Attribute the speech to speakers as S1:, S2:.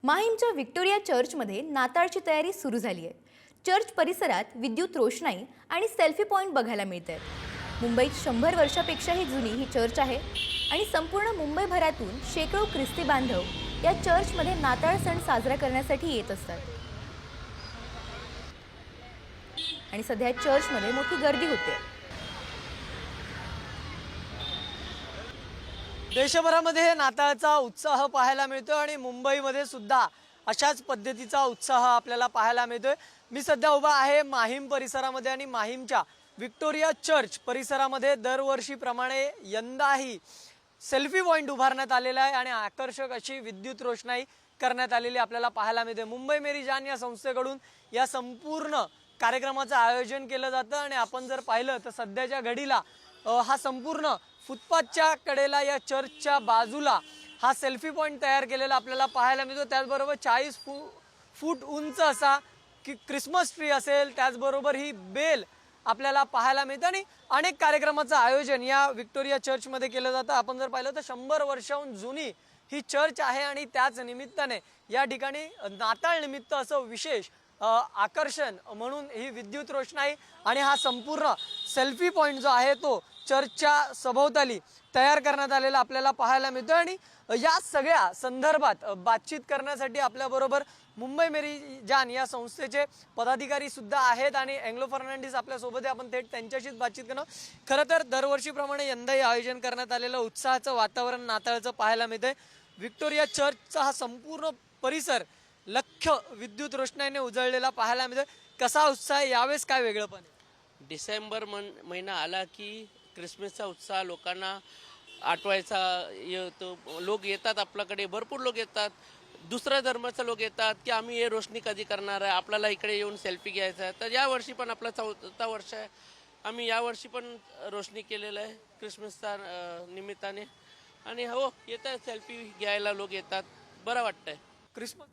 S1: माहीमच्या Victoria चर्चमध्ये नाताळची तयारी सुरू झाली आहे। चर्च परिसरात विद्युत रोषणाई आणि सेल्फी पॉइंट बघायला मिळत आहेत। मुंबईत 100 वर्षापेक्षाही जुनी ही चर्च आहे आणि संपूर्ण मुंबईभरातून शेकडो ख्रिस्ती बांधव या चर्चमध्ये नाताळ सण साजरा करण्यासाठी येत असतात आणि सध्या चर्चमध्ये मोठी गर्दी होते।
S2: देशभरामध्ये नाताळचा उत्साह पाहायला मिळतो आणि मुंबईमध्ये सुद्धा अशाच पद्धतीचा उत्साह आपल्याला पाहायला मिळतोय। मी सध्या उभा आहे माहीम परिसरामध्ये आणि माहीमच्या व्हिक्टोरिया चर्च परिसरामध्ये दरवर्षीप्रमाणे यंदाही सेल्फी पॉइंट उभारण्यात आलेला आहे आणि आकर्षक अशी विद्युत रोषणाई करण्यात आलेली आपल्याला पाहायला मिळते। मुंबई मेरी जान या संस्थेकडून या संपूर्ण कार्यक्रमाचं आयोजन केलं जातं आणि आपण जर पाहिलं तर सध्याच्या घडीला हा संपूर्ण फुटपाथच्या कडेला या चर्चच्या बाजूला हा सेल्फी पॉइंट तयार केलेला आपल्याला पाहायला मिळतो। त्याचबरोबर 40 फूट उंच असा की क्रिसमस ट्री असेल, त्याचबरोबर ही बेल आपल्याला पाहायला मिळतं आणि अनेक कार्यक्रमाचं आयोजन या व्हिक्टोरिया चर्चमध्ये केलं जातं। आपण जर पाहिलं तर 100 वर्षांहून जुनी ही चर्च आहे आणि त्याच निमित्ताने या ठिकाणी नाताळ निमित्त असं विशेष आकर्षण म्हणून ही विद्युत रोषणाई आणि हा संपूर्ण सेल्फी पॉइंट जो आहे तो चर्चच्या सभोवताली तयार करण्यात आलेला आपल्याला पाहायला मिळतो। आणि या सगळ्या संदर्भात बातचीत करण्यासाठी आपल्याबरोबर मुंबई मेरी जान या संस्थेचे पदाधिकारी सुद्धा आहेत आणि एंग्लो फर्नांडिस आपल्यासोबत आहे। आपण थेट त्यांच्याशीच बातचीत करणार। खरं तर दरवर्षीप्रमाणे यंदाही आयोजन करण्यात आलेलं उत्साहाचं वातावरण नाताळचं पाहायला मिळतंय। व्हिक्टोरिया चर्चचा हा संपूर्ण परिसर लख्ख विद्युत रोषणाईने उजळलेला पाहायला मिळतोय। कसा उत्साह आहे यावेळेस, काय वेगळंपण आहे?
S3: डिसेंबर महिना आला की क्रिसमसचा उत्साह लोकांना आठवायचा येतो। लोक येतात आपल्याकडे, भरपूर लोक येतात, दुसऱ्या धर्माचे लोक येतात की आम्ही हे रोषणी कधी करणार आहे, आपल्याला इकडे येऊन सेल्फी घ्यायचा आहे। तर यावर्षी पण आपला 4था वर्ष आहे। आम्ही यावर्षी पण रोषणी केलेलं आहे क्रिसमसच्या निमित्ताने आणि हो येत आहे, सेल्फी घ्यायला लोक येतात, बरं वाटतंय।
S2: क्रिसमस